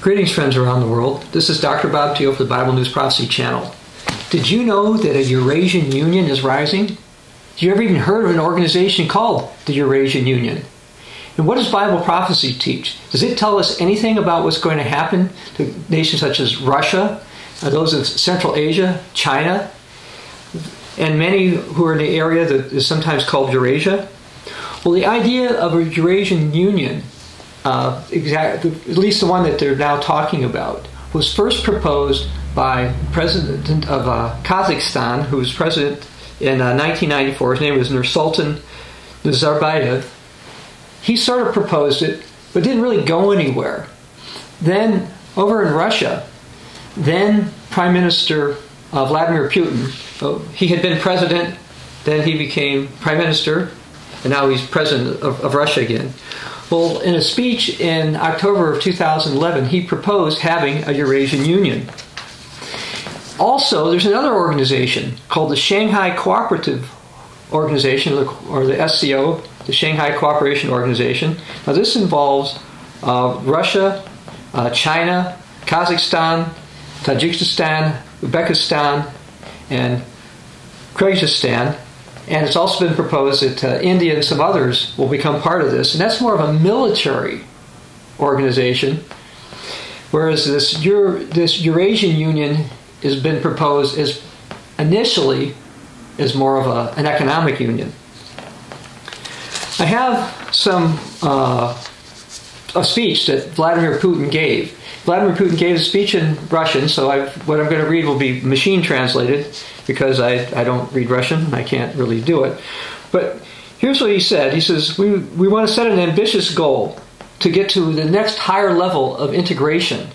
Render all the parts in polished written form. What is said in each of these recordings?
Greetings, friends around the world. This is Dr. Bob Thiel for the Bible News Prophecy channel. Did you know that a Eurasian Union is rising? Have you ever even heard of an organization called the Eurasian Union? And what does Bible prophecy teach? Does it tell us anything about what's going to happen to nations such as Russia, those of Central Asia, China, and many who are in the area that is sometimes called Eurasia? Well, the idea of a Eurasian Union, at least the one that they're now talking about, was first proposed by President of Kazakhstan, who was president in 1994. His name was Nursultan Nazarbayev. He sort of proposed it, but didn't really go anywhere. Then, over in Russia, then Prime Minister Vladimir Putin, he had been president, then he became Prime Minister, and now he's president of Russia again. Well, in a speech in October of 2011, he proposed having a Eurasian Union. Also, there's another organization called the Shanghai Cooperative Organization, or the SCO, the Shanghai Cooperation Organization. Now, this involves Russia, China, Kazakhstan, Tajikistan, Uzbekistan, and Kyrgyzstan. And it's also been proposed that India and some others will become part of this. And that's more of a military organization, whereas this Eurasian Union has been proposed as initially as more of an economic union. I have a speech that Vladimir Putin gave. Vladimir Putin gave a speech in Russian, so what I'm going to read will be machine translated, because I don't read Russian and I can't really do it. But here's what he said. He says, we want to set an ambitious goal to get to the next higher level of integration,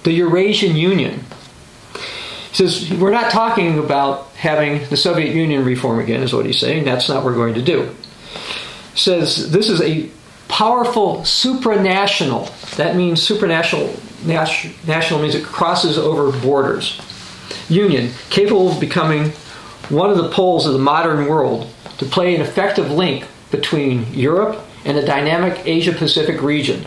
the Eurasian Union. He says, we're not talking about having the Soviet Union reform again, is what he's saying. That's not what we're going to do. He says, this is a powerful supranational, that means supranational, national means it crosses over borders, union, capable of becoming one of the poles of the modern world to play an effective link between Europe and the dynamic Asia-Pacific region.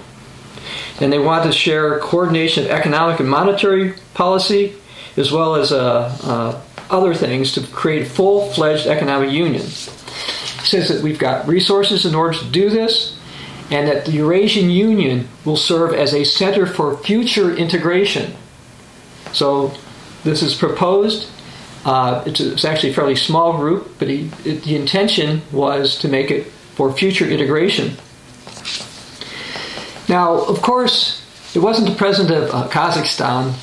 And they want to share coordination of economic and monetary policy, as well as other things to create a full-fledged economic union. He says that we've got resources in order to do this, and that the Eurasian Union will serve as a center for future integration. So this is proposed. It's actually a fairly small group, but the intention was to make it for future integration. Now, of course, it wasn't the president of Kazakhstan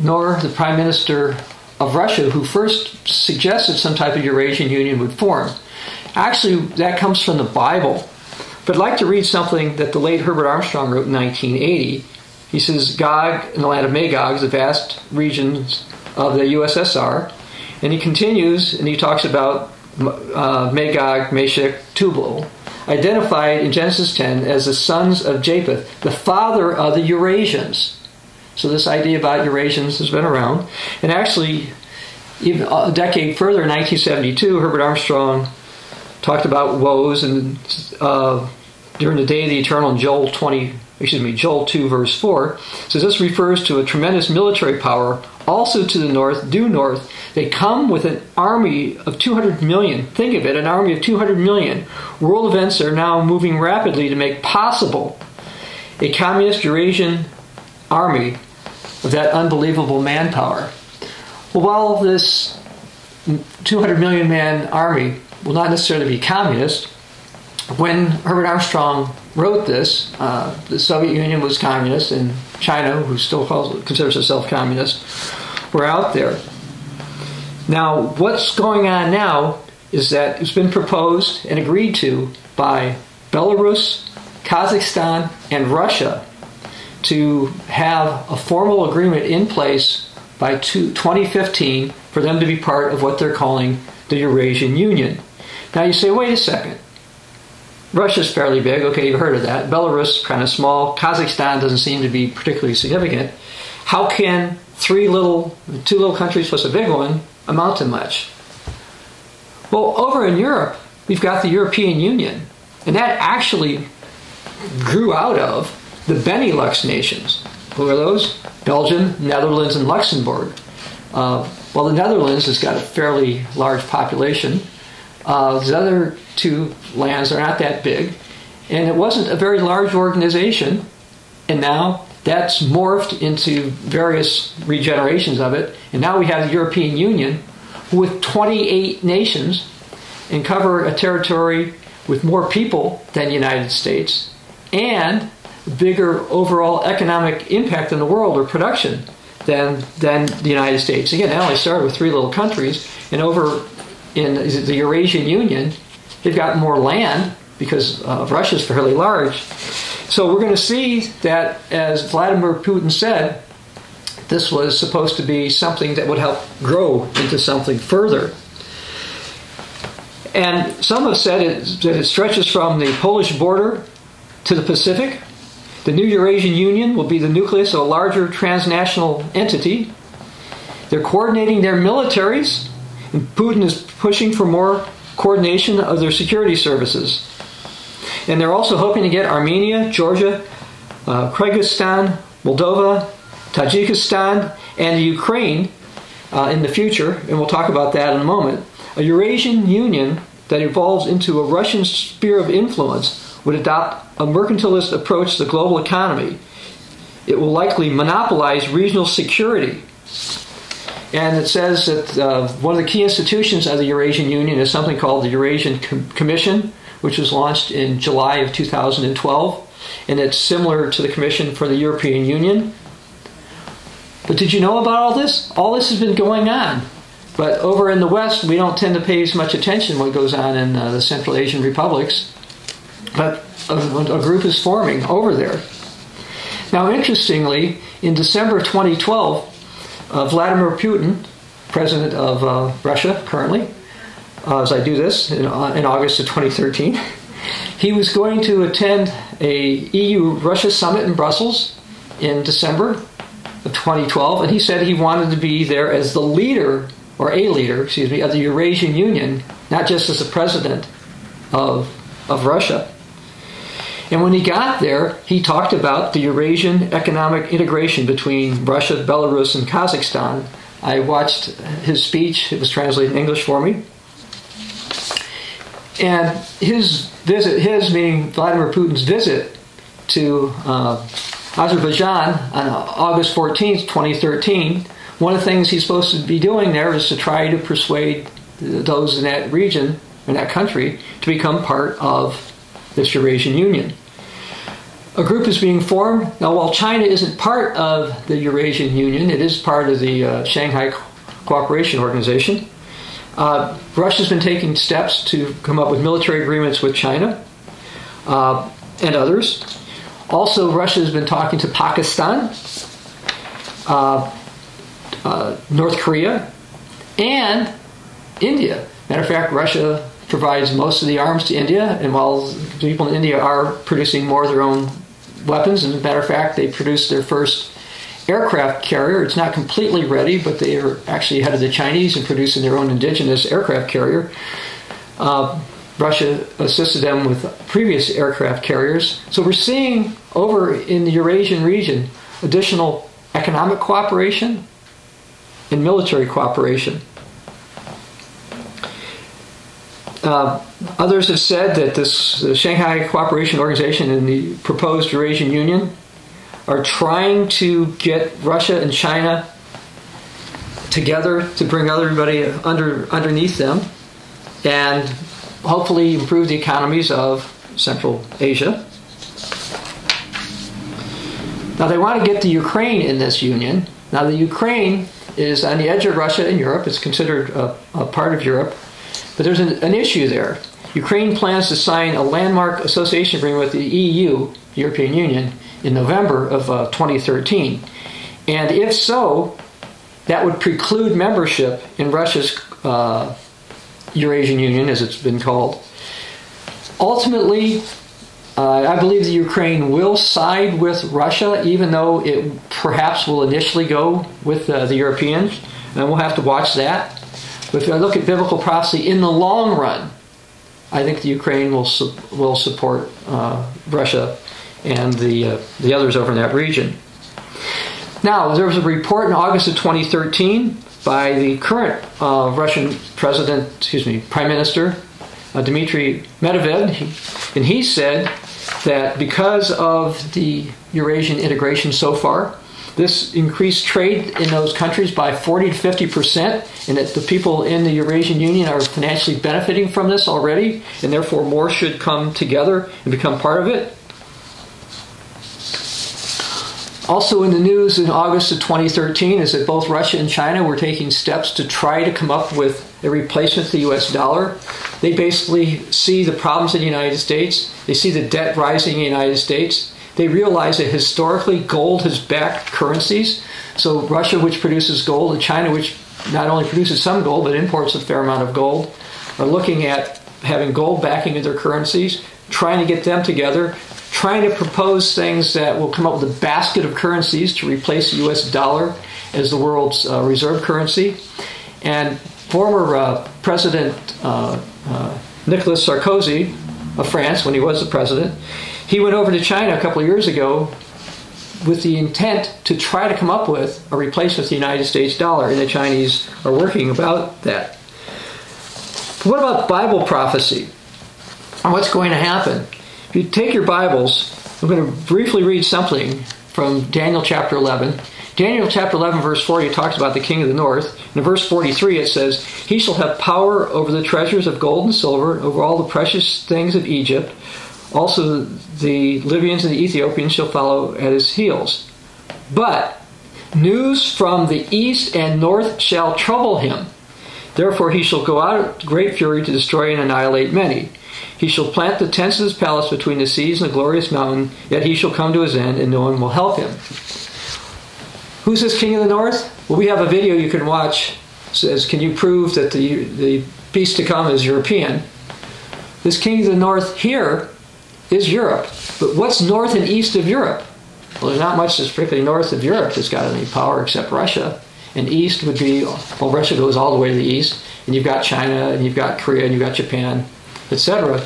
nor the prime minister of Russia who first suggested some type of Eurasian Union would form. Actually, that comes from the Bible. But I'd like to read something that the late Herbert Armstrong wrote in 1980. He says, Gog and the land of Magog is the vast regions of the USSR. And he continues, and he talks about Magog, Meshech, Tubal, identified in Genesis 10 as the sons of Japheth, the father of the Eurasians. So this idea about Eurasians has been around. And actually, even a decade further, in 1972, Herbert Armstrong talked about woes and during the day of the eternal in Joel 2 verse 4 says this refers to a tremendous military power also to the north, due north. They come with an army of 200 million. Think of it, an army of 200 million. World events are now moving rapidly to make possible a communist Eurasian army of that unbelievable manpower. Well, while this 200 million man army will not necessarily be communist, when Herbert Armstrong wrote this, the Soviet Union was communist, and China, who still considers itself communist, were out there. Now, what's going on now is that it's been proposed and agreed to by Belarus, Kazakhstan, and Russia to have a formal agreement in place by 2015 for them to be part of what they're calling the Eurasian Union. Now you say, wait a second. Russia's fairly big. Okay, you've heard of that. Belarus, kind of small. Kazakhstan doesn't seem to be particularly significant. How can two little countries plus a big one amount to much? Well, over in Europe, we've got the European Union. And that actually grew out of the Benelux nations. Who are those? Belgium, Netherlands, and Luxembourg. Well, the Netherlands has got a fairly large population. The other two lands are not that big. And it wasn't a very large organization. And now that's morphed into various regenerations of it. And now we have the European Union with 28 nations and cover a territory with more people than the United States and bigger overall economic impact in the world or production than the United States. Again, they only started with 3 little countries, and over in the Eurasian Union, they've got more land because Russia's fairly large. So we're going to see that, as Vladimir Putin said, this was supposed to be something that would help grow into something further. And some have said that it stretches from the Polish border to the Pacific. The new Eurasian Union will be the nucleus of a larger transnational entity. They're coordinating their militaries, and Putin is pushing for more coordination of their security services. And they're also hoping to get Armenia, Georgia, Kyrgyzstan, Moldova, Tajikistan, and the Ukraine in the future, and we'll talk about that in a moment. A Eurasian Union that evolves into a Russian sphere of influence would adopt a mercantilist approach to the global economy. It will likely monopolize regional security. And it says that one of the key institutions of the Eurasian Union is something called the Eurasian Commission, which was launched in July of 2012. And it's similar to the Commission for the European Union. But did you know about all this? All this has been going on. But over in the West, we don't tend to pay as much attention to what goes on in the Central Asian republics. But a group is forming over there. Now, interestingly, in December 2012, Vladimir Putin, president of Russia currently, as I do this in August of 2013, he was going to attend a EU-Russia summit in Brussels in December of 2012, and he said he wanted to be there as the leader, or a leader, excuse me, of the Eurasian Union, not just as the president of Russia. And when he got there, he talked about the Eurasian economic integration between Russia, Belarus, and Kazakhstan. I watched his speech. It was translated in English for me. And his visit, meaning Vladimir Putin's visit to Azerbaijan on August 14th, 2013, one of the things he's supposed to be doing there is to try to persuade those in that region, in that country, to become part of this Eurasian Union. A group is being formed. Now, while China isn't part of the Eurasian Union, it is part of the Shanghai Cooperation Organization. Russia's been taking steps to come up with military agreements with China and others. Also, Russia has been talking to Pakistan, North Korea, and India. Matter of fact, Russia provides most of the arms to India, and while people in India are producing more of their own weapons, and as a matter of fact, they produced their first aircraft carrier. It's not completely ready, but they are actually ahead of the Chinese in producing their own indigenous aircraft carrier. Russia assisted them with previous aircraft carriers. So we're seeing over in the Eurasian region additional economic cooperation and military cooperation. Others have said that the Shanghai Cooperation Organization and the proposed Eurasian Union are trying to get Russia and China together to bring everybody underneath them and hopefully improve the economies of Central Asia. Now they want to get the Ukraine in this union. Now the Ukraine is on the edge of Russia and Europe. It's considered a part of Europe. But there's an issue there. Ukraine plans to sign a landmark association agreement with the EU, the European Union, in November of 2013. And if so, that would preclude membership in Russia's Eurasian Union, as it's been called. Ultimately, I believe the Ukraine will side with Russia, even though it perhaps will initially go with the Europeans. And we'll have to watch that. But if I look at biblical prophecy in the long run, I think the Ukraine will support Russia and the others over in that region. Now, there was a report in August of 2013 by the current Russian Prime Minister, Dmitry Medvedev, and he said that because of the Eurasian integration so far, this increased trade in those countries by 40 to 50%, and that the people in the Eurasian Union are financially benefiting from this already, and therefore more should come together and become part of it. Also in the news in August of 2013 is that both Russia and China were taking steps to try to come up with a replacement to the US dollar. They basically see the problems in the United States. They see the debt rising in the United States. They realize that historically gold has backed currencies. So Russia, which produces gold, and China, which not only produces some gold but imports a fair amount of gold, are looking at having gold backing in their currencies, trying to get them together, trying to propose things that will come up with a basket of currencies to replace the US dollar as the world's reserve currency. And former President Nicolas Sarkozy of France, when he was the president, he went over to China a couple of years ago with the intent to try to come up with a replacement for the United States dollar, and the Chinese are working about that. But what about Bible prophecy? And what's going to happen? If you take your Bibles, I'm going to briefly read something from Daniel chapter 11. Daniel chapter 11 verse 40 talks about the king of the north. In verse 43 it says, "He shall have power over the treasures of gold and silver, over all the precious things of Egypt. Also the Libyans and the Ethiopians shall follow at his heels. But news from the east and north shall trouble him. Therefore he shall go out with great fury to destroy and annihilate many. He shall plant the tents of his palace between the seas and the glorious mountain, yet he shall come to his end, and no one will help him." Who's this king of the north? Well, we have a video you can watch. It says, can you prove that the beast to come is European? This king of the north here is Europe. But what's north and east of Europe? Well, there's not much that's particularly north of Europe that's got any power except Russia. And east would be, well, Russia goes all the way to the east. And you've got China, and you've got Korea, and you've got Japan, etc.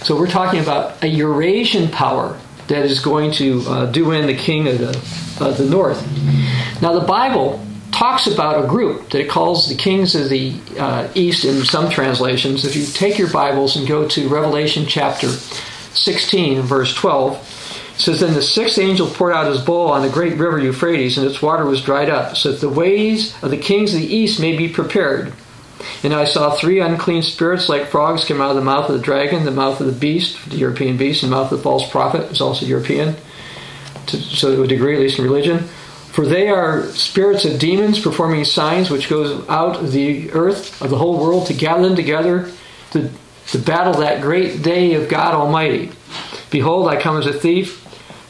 So we're talking about a Eurasian power that is going to do in the king of the north. Now the Bible talks about a group that it calls the kings of the east in some translations. If you take your Bibles and go to Revelation chapter 16, verse 12, it says, "Then the sixth angel poured out his bowl on the great river Euphrates, and its water was dried up, so that the ways of the kings of the east may be prepared. And I saw three unclean spirits like frogs come out of the mouth of the dragon, the mouth of the beast, the European beast, and the mouth of the false prophet," is also European, to a degree, at least in religion. "For they are spirits of demons performing signs which goes out of the earth of the whole world to gather them together to battle that great day of God Almighty. Behold, I come as a thief.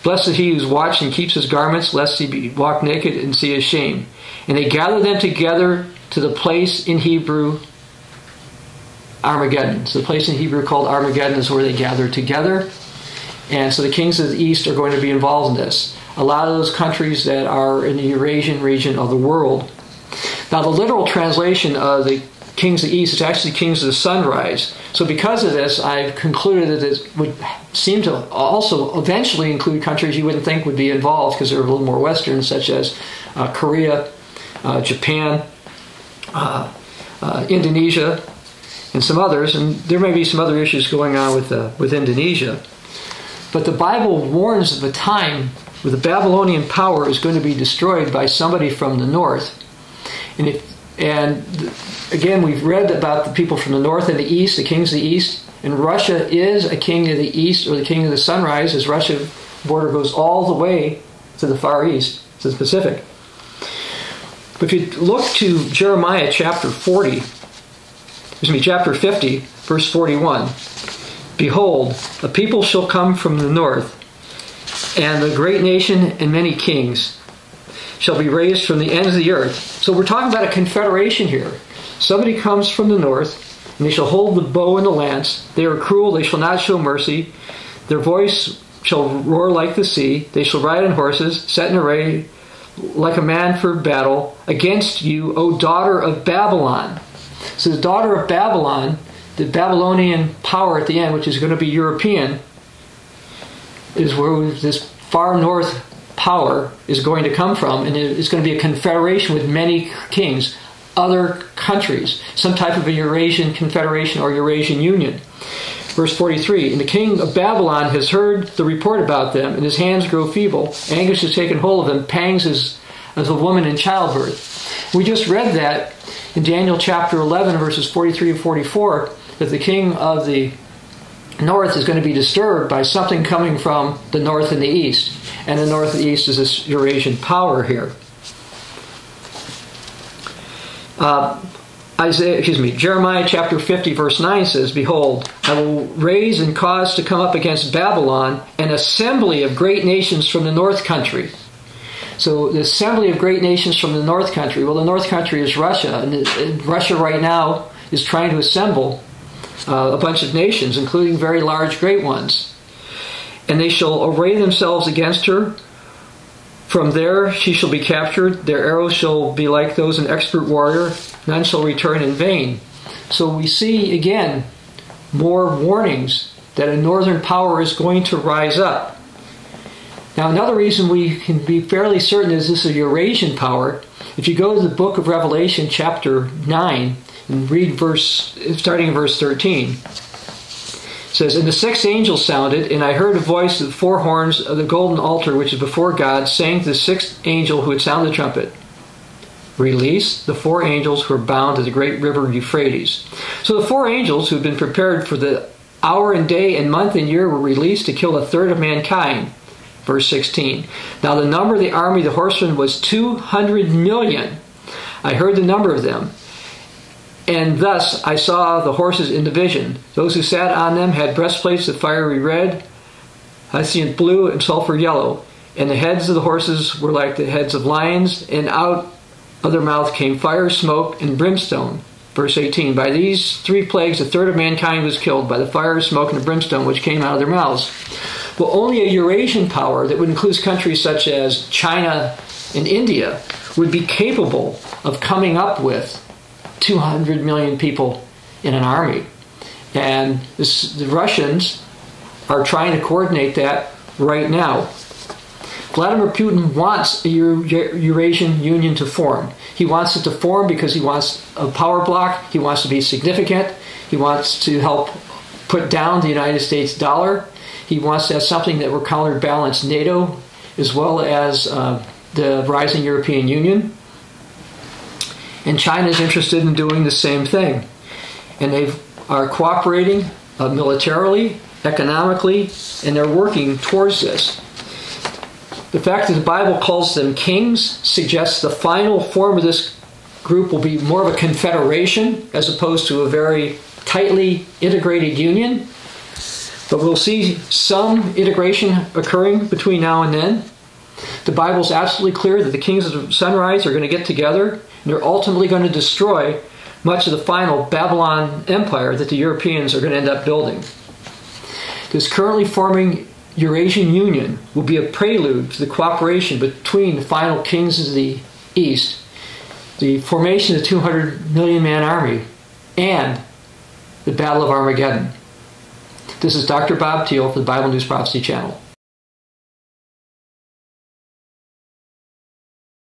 Blessed is he who's watched and keeps his garments, lest he be walk naked and see his shame. And they gather them together to the place in Hebrew, Armageddon." So the place in Hebrew called Armageddon is where they gather together. And so the kings of the east are going to be involved in this. A lot of those countries that are in the Eurasian region of the world. Now the literal translation of the kings of the east is actually kings of the sunrise. So because of this, I've concluded that this would seem to also eventually include countries you wouldn't think would be involved because they're a little more Western, such as Korea, Japan, Indonesia, and some others. And there may be some other issues going on with Indonesia. But the Bible warns of a time where the Babylonian power is going to be destroyed by somebody from the north. And again, we've read about the people from the north and the east, the kings of the east. And Russia is a king of the east, or the king of the sunrise, as Russia's border goes all the way to the far east, to the Pacific. But if you look to Jeremiah chapter 50, verse 41, "Behold, a people shall come from the north, and a great nation and many kings shall be raised from the ends of the earth." So we're talking about a confederation here. Somebody comes from the north, and they shall hold the bow and the lance. They are cruel, they shall not show mercy. Their voice shall roar like the sea. They shall ride on horses, set in array like a man for battle against you, O daughter of Babylon. So the daughter of Babylon, the Babylonian power at the end, which is going to be European, is where this far north power is going to come from, and it's going to be a confederation with many kings, other countries, some type of a Eurasian confederation or Eurasian Union. Verse 43, and the king of Babylon has heard the report about them, and his hands grow feeble. Anguish has taken hold of him, pangs as a woman in childbirth. We just read that in Daniel chapter 11, verses 43 and 44, that the king of the north is going to be disturbed by something coming from the north and the east. And the north and the east is this Eurasian power here. Jeremiah chapter 50 verse 9 says, behold, I will raise and cause to come up against Babylon an assembly of great nations from the north country. So the assembly of great nations from the north country, well, the north country is Russia, and Russia right now is trying to assemble a bunch of nations, including very large, great ones. And they shall array themselves against her. From there she shall be captured. Their arrows shall be like those of an expert warrior. None shall return in vain. So we see, again, more warnings that a northern power is going to rise up. Now, another reason we can be fairly certain is this is a Eurasian power. If you go to the book of Revelation, chapter 9, and read starting in verse 13, it says, and the sixth angel sounded, and I heard a voice of the four horns of the golden altar which is before God, saying to the sixth angel who had sounded the trumpet, release the four angels who are bound to the great river Euphrates. So the four angels who had been prepared for the hour and day and month and year were released to kill a third of mankind. Verse 16. Now the number of the army of the horsemen was 200 million. I heard the number of them. And thus I saw the horses in division. Those who sat on them had breastplates of fiery red, hyacinth blue, and sulfur yellow. And the heads of the horses were like the heads of lions, and out of their mouth came fire, smoke, and brimstone. Verse 18. By these three plagues a third of mankind was killed, by the fire, smoke, and the brimstone which came out of their mouths. Well, only a Eurasian power that would include countries such as China and India would be capable of coming up with 200 million people in an army. And the Russians are trying to coordinate that right now. Vladimir Putin wants a Eurasian Union to form. He wants it to form because he wants a power block. He wants to be significant. He wants to help put down the United States dollar. He wants to have something that will counterbalance NATO as well as the rising European Union. And China is interested in doing the same thing. And they are cooperating militarily, economically, and they're working towards this. The fact that the Bible calls them kings suggests the final form of this group will be more of a confederation as opposed to a very tightly integrated union. But we'll see some integration occurring between now and then. The Bible's absolutely clear that the kings of the sunrise are going to get together, and they're ultimately going to destroy much of the final Babylon empire that the Europeans are going to end up building. This currently forming Eurasian Union will be a prelude to the cooperation between the final kings of the East, the formation of the 200 million man army, and the Battle of Armageddon. This is Dr. Bob Thiel for the Bible News Prophecy Channel.